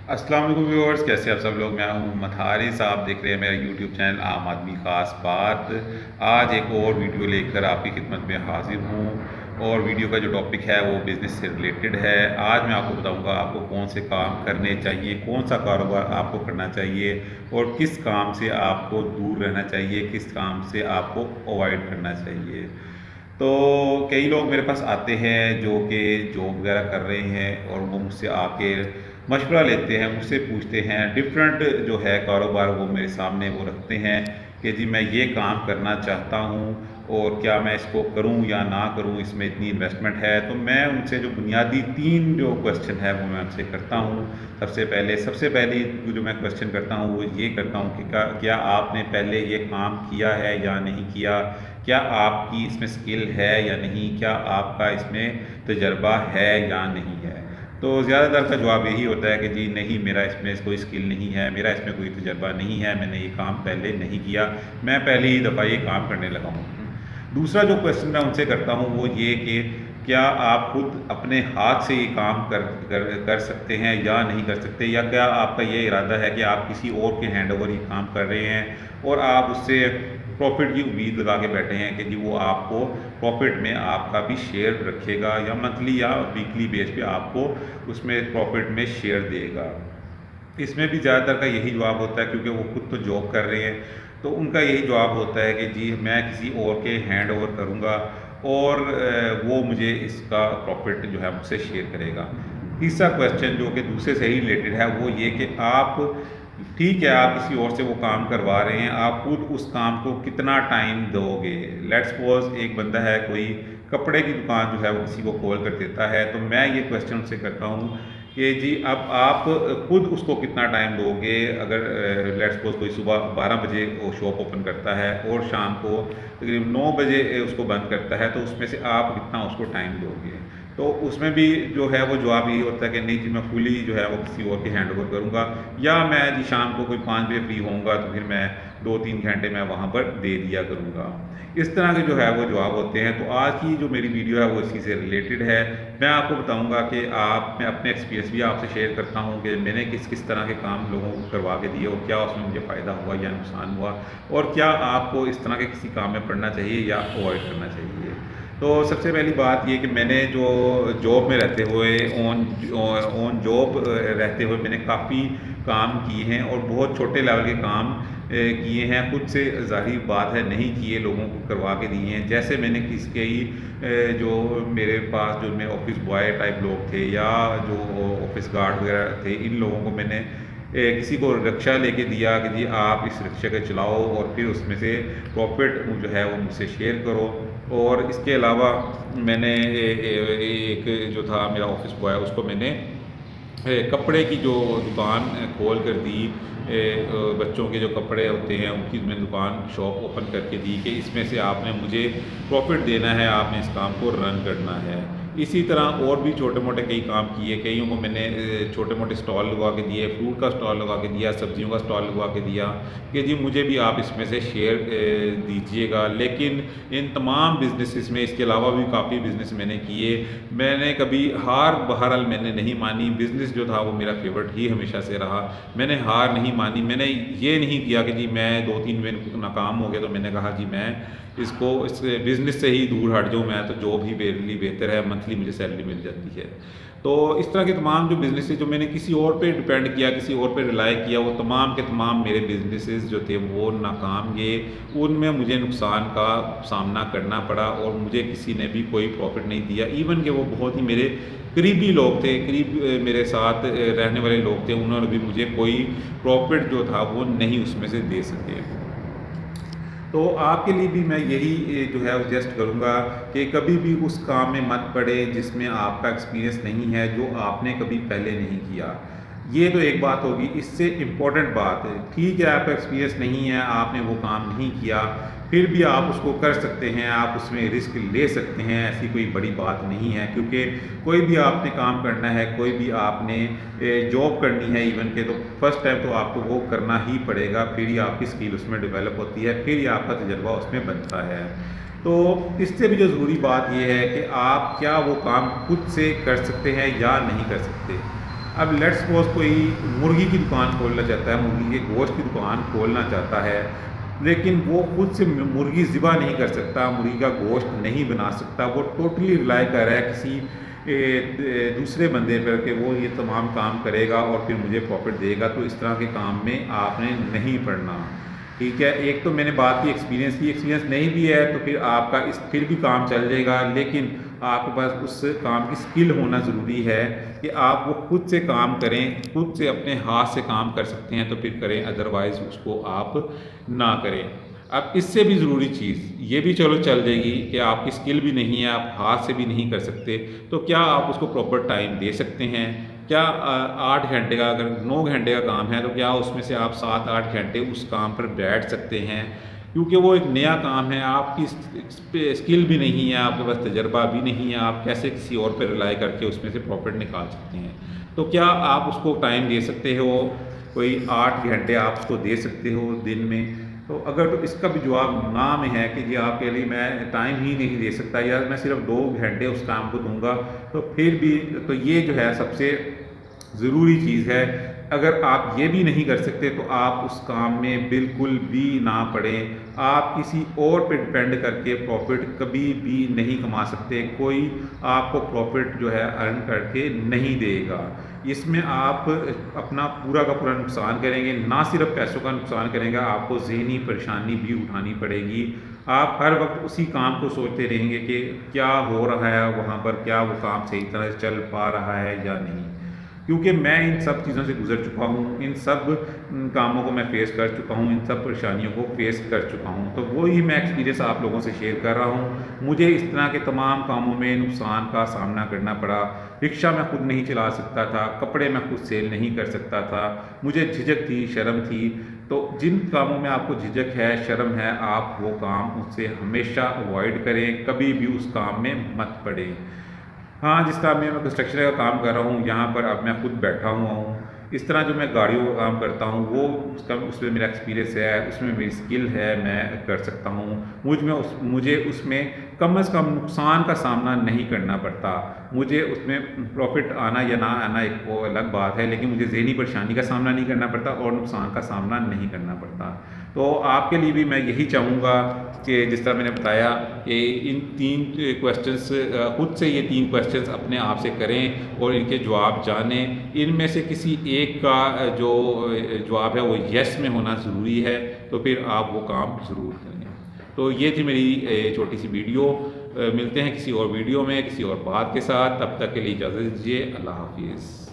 अस्सलाम वालेकुम व्यूअर्स, कैसे आप सब लोग। मैं हूं मोहम्मद हारिस, आप देख रहे हैं मेरा यूट्यूब चैनल आम आदमी ख़ास बात। आज एक और वीडियो लेकर आपकी खिदमत में हाजिर हूं और वीडियो का जो टॉपिक है वो बिज़नेस से रिलेटेड है। आज मैं आपको बताऊंगा आपको कौन से काम करने चाहिए, कौन सा कारोबार आपको करना चाहिए और किस काम से आपको दूर रहना चाहिए, किस काम से आपको अवॉइड करना चाहिए। तो कई लोग मेरे पास आते हैं जो कि जॉब वगैरह कर रहे हैं और वो मुझसे आके मशवरा लेते हैं, मुझसे पूछते हैं। डिफरेंट जो है कारोबार वो मेरे सामने वो रखते हैं कि जी मैं ये काम करना चाहता हूँ और क्या मैं इसको करूँ या ना करूँ, इसमें इतनी इन्वेस्टमेंट है। तो मैं उनसे जो बुनियादी 3 जो क्वेश्चन है वो मैं उनसे करता हूँ। सबसे पहले जो मैं क्वेश्चन करता हूँ वो ये करता हूँ कि क्या आपने पहले ये काम किया है या नहीं किया, क्या आपकी इसमें स्किल है या नहीं, क्या आपका इसमें तजर्बा है या नहीं है। तो ज़्यादातर का जवाब यही होता है कि जी नहीं, मेरा इसमें कोई स्किल नहीं है, मेरा इसमें कोई तजर्बा नहीं है, मैंने ये काम पहले नहीं किया, मैं पहली ही दफ़ा ये काम करने लगा हूँ। दूसरा जो क्वेश्चन मैं उनसे करता हूँ वो ये कि क्या आप खुद अपने हाथ से ये काम कर सकते हैं या नहीं कर सकते, या क्या आपका ये इरादा है कि आप किसी और के हैंड ओवर ये काम कर रहे हैं और आप उससे प्रॉफिट की उम्मीद लगा के बैठे हैं कि जी वो आपको प्रॉफिट में आपका भी शेयर रखेगा या मंथली या वीकली बेस पे आपको उसमें प्रॉफिट में शेयर देगा। इसमें भी ज़्यादातर का यही जवाब होता है, क्योंकि वो खुद तो जॉब कर रहे हैं, तो उनका यही जवाब होता है कि जी मैं किसी और के हैंड ओवर करूँगा और वो मुझे इसका प्रॉफिट जो है मुझसे शेयर करेगा। तीसरा क्वेश्चन जो कि दूसरे से ही रिलेटेड है वो ये कि आप, ठीक है आप किसी और से वो काम करवा रहे हैं, आप खुद उस काम को कितना टाइम दोगे। लेट्स सपोज एक बंदा है, कोई कपड़े की दुकान जो है वो किसी को खोल कर देता है, तो मैं ये क्वेश्चन उससे करता हूँ कि जी अब आप खुद उसको कितना टाइम दोगे। अगर लेट्स सपोज कोई सुबह 12 बजे वो शॉप ओपन करता है और शाम को तकरीबन 9 बजे उसको बंद करता है, तो उसमें से आप कितना उसको टाइम दोगे। तो उसमें भी जो है वो जवाब यही होता है कि नहीं जी मैं फुली जो है वो किसी और के हैंड ओवर करूँगा, या मैं जी शाम को कोई 5 बजे फ्री होऊंगा तो फिर मैं 2-3 घंटे मैं वहाँ पर दे दिया करूँगा। इस तरह के जो है वो जवाब होते हैं। तो आज की जो मेरी वीडियो है वो इसी से रिलेटेड है। मैं आपको बताऊंगा कि मैं अपने एक्सपीरियंस भी आपसे शेयर करता हूँ कि मैंने किस किस तरह के काम लोगों को करवा के दिए और क्या उसमें मुझे फ़ायदा हुआ या नुकसान हुआ, और क्या आपको इस तरह के किसी काम में पढ़ना चाहिए या अवॉइड करना चाहिए। तो सबसे पहली बात ये कि मैंने जो जॉब में रहते हुए ऑन ऑन जॉब रहते हुए मैंने काफ़ी काम किए हैं और बहुत छोटे लेवल के काम किए हैं। खुद से ज़ाहिर बात है नहीं किए, लोगों को करवा के दिए हैं। जैसे मैंने किसके ही जो मेरे पास जो में ऑफिस बॉय टाइप लोग थे या जो ऑफिस गार्ड वगैरह थे, इन लोगों को मैंने किसी को रिक्शा लेके दिया कि जी आप इस रिक्शे को चलाओ और फिर उसमें से प्रॉफिट जो है वो मुझसे शेयर करो। और इसके अलावा मैंने एक जो था मेरा ऑफिस बॉय, उसको मैंने कपड़े की जो दुकान खोल कर दी। बच्चों के जो कपड़े होते हैं उनकी मैंने दुकान शॉप ओपन करके दी कि इसमें से आपने मुझे प्रॉफिट देना है, आपने इस काम को रन करना है। इसी तरह और भी छोटे मोटे कई काम किए, कईयों को मैंने छोटे मोटे स्टॉल लगवा के दिए, फ्रूट का स्टॉल लगा के दिया, सब्जियों का स्टॉल लगवा के दिया कि जी मुझे भी आप इसमें से शेयर दीजिएगा। लेकिन इन तमाम बिजनेसेस में इसके अलावा भी काफ़ी बिज़नेस मैंने किए। मैंने कभी हार बहरहाल मैंने नहीं मानी। बिज़नेस जो था वो मेरा फेवरेट ही हमेशा से रहा। मैंने हार नहीं मानी। मैंने ये नहीं किया कि जी मैं 2-3 में नाकाम हो गया तो मैंने कहा जी मैं इसको इस बिज़नेस से ही दूर हट जाऊँ, मैं तो जॉब ही मेरे लिए बेहतर है, मंथली मुझे सैलरी मिल जाती है। तो इस तरह के तमाम जो बिज़नेसेस जो मैंने किसी और पे डिपेंड किया, किसी और पे रिलाय किया, वो तमाम के तमाम मेरे बिज़नेसेस जो थे वो नाकाम गए। उनमें मुझे नुकसान का सामना करना पड़ा और मुझे किसी ने भी कोई प्रॉफिट नहीं दिया। इवन कि वो बहुत ही मेरे करीबी लोग थे, मेरे साथ रहने वाले लोग थे, उन्होंने भी मुझे कोई प्रॉफिट जो था वो नहीं उसमें से दे सके। तो आपके लिए भी मैं यही जो है सजेस्ट करूँगा कि कभी भी उस काम में मत पड़े जिसमें आपका एक्सपीरियंस नहीं है, जो आपने कभी पहले नहीं किया। ये तो एक बात होगी। इससे इम्पोर्टेंट बात है, ठीक है आपका एक्सपीरियंस नहीं है, आपने वो काम नहीं किया, फिर भी आप उसको कर सकते हैं, आप उसमें रिस्क ले सकते हैं, ऐसी कोई बड़ी बात नहीं है। क्योंकि कोई भी आपने काम करना है, कोई भी आपने जॉब करनी है इवन के, तो फर्स्ट टाइम तो आपको वो करना ही पड़ेगा, फिर ही आपकी स्किल उसमें डेवलप होती है, फिर ही आपका तजर्बा उसमें बनता है। तो इससे भी जो ज़रूरी बात यह है कि आप क्या वो काम खुद से कर सकते हैं या नहीं कर सकते। अब लेट्स सपोज कोई मुर्गी की दुकान खोलना चाहता है, मुर्गी के गोश्त की दुकान खोलना चाहता है, लेकिन वो खुद से मुर्गी ज़िबा नहीं कर सकता, मुर्गी का गोश्त नहीं बना सकता, वो टोटली रिलाई कर रहा है किसी दूसरे बंदे पर कि वो ये तमाम काम करेगा और फिर मुझे प्रॉफिट देगा। तो इस तरह के काम में आपने नहीं पड़ना, ठीक है। एक तो मैंने बात की एक्सपीरियंस की, एक्सपीरियंस नहीं भी है तो फिर आपका फिर भी काम चल जाएगा, लेकिन आपके पास उस काम की स्किल होना ज़रूरी है कि आप वो खुद से काम करें, खुद से अपने हाथ से काम कर सकते हैं तो फिर करें, अदरवाइज़ उसको आप ना करें। अब इससे भी ज़रूरी चीज़ ये भी चलो चल जाएगी कि आपकी स्किल भी नहीं है, आप हाथ से भी नहीं कर सकते, तो क्या आप उसको प्रॉपर टाइम दे सकते हैं? क्या 8 घंटे का, अगर 9 घंटे का काम है तो क्या उसमें से आप 7-8 घंटे उस काम पर बैठ सकते हैं? क्योंकि वो एक नया काम है, आपकी स्किल भी नहीं है, आपके पास तजर्बा भी नहीं है, आप कैसे किसी और पर रिलाई करके उसमें से प्रॉफिट निकाल सकते हैं? तो क्या आप उसको टाइम दे सकते हो? कोई 8 घंटे आप उसको दे सकते हो दिन में? तो अगर तो इसका भी जवाब ना में है कि जी आपके लिए मैं टाइम ही नहीं दे सकता या मैं सिर्फ 2 घंटे उस काम को दूंगा, तो फिर भी तो ये जो है सबसे ज़रूरी चीज़ है। अगर आप ये भी नहीं कर सकते तो आप उस काम में बिल्कुल भी ना पड़ें। आप किसी और पे डिपेंड करके प्रॉफिट कभी भी नहीं कमा सकते, कोई आपको प्रॉफिट जो है अर्न करके नहीं देगा। इसमें आप अपना पूरा का पूरा नुकसान करेंगे, ना सिर्फ पैसों का नुकसान करेंगे, आपको ज़हनी परेशानी भी उठानी पड़ेगी। आप हर वक्त उसी काम को सोचते रहेंगे कि क्या हो रहा है वहाँ पर, क्या वो काम सही तरह से चल पा रहा है या नहीं। क्योंकि मैं इन सब चीज़ों से गुजर चुका हूँ, इन सब कामों को मैं फ़ेस कर चुका हूँ, इन सब परेशानियों को फ़ेस कर चुका हूँ, तो वो ही मैं एक्सपीरियंस आप लोगों से शेयर कर रहा हूँ। मुझे इस तरह के तमाम कामों में नुकसान का सामना करना पड़ा। रिक्शा मैं खुद नहीं चला सकता था, कपड़े मैं खुद सेल नहीं कर सकता था, मुझे झिझक थी, शर्म थी। तो जिन कामों में आपको झिझक है, शर्म है, आप वो काम उससे हमेशा अवॉइड करें, कभी भी उस काम में मत पड़ें। हाँ, जिस तरह मैं कंस्ट्रक्शन का काम कर रहा हूँ, यहाँ पर अब मैं खुद बैठा हुआ हूँ। इस तरह जो मैं गाड़ियों का काम करता हूँ, वो उसमें मेरा एक्सपीरियंस है, उसमें मेरी स्किल है, मैं कर सकता हूँ। मुझे उसमें कम से कम नुकसान का सामना नहीं करना पड़ता। मुझे उसमें प्रॉफ़िट आना या ना आना एक वो अलग बात है, लेकिन मुझे ज़हनी परेशानी का सामना नहीं करना पड़ता और नुकसान का सामना नहीं करना पड़ता। तो आपके लिए भी मैं यही चाहूँगा कि जिस तरह मैंने बताया कि इन 3 क्वेश्चंस खुद से ये 3 क्वेश्चंस अपने आप से करें और इनके जवाब जानें। इनमें से किसी एक का जो जवाब है वो येस में होना ज़रूरी है, तो फिर आप वो काम ज़रूर करें। तो ये थी मेरी छोटी सी वीडियो। मिलते हैं किसी और वीडियो में किसी और बात के साथ, तब तक के लिए इजाज़त दीजिए। अल्लाह हाफ़िज़।